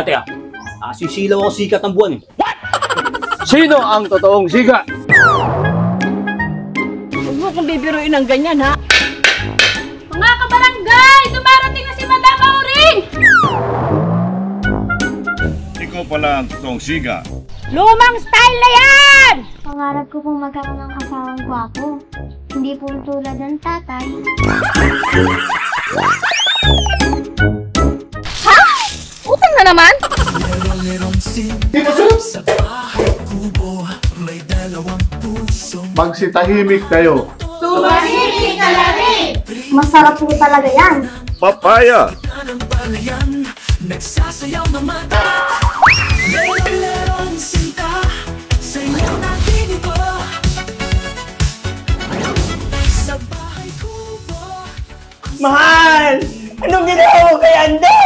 Teka. Sisilaw ako sikat ng buwan eh. Sino ang totoong siga? Huwag mo kong bibiruin ng ganyan, ha? Mga kabarangay! Dumarating na si Madam Auring! Ikaw pala ang totoong siga. Lumang style na yan! Pangarap ko pong magkaroon ng asawang gwapo. Hindi po tulad ng tatay. Ha? Utang na naman? Magsitahimik kayo. Tumahimik ka na rin! Masarap po talaga yan. Papaya! Nagsasayaw na mata. Lerong sinta sa inyo natin ito. Sa bahay ko ba? Mahal! Anong ginawa mo kay Ando?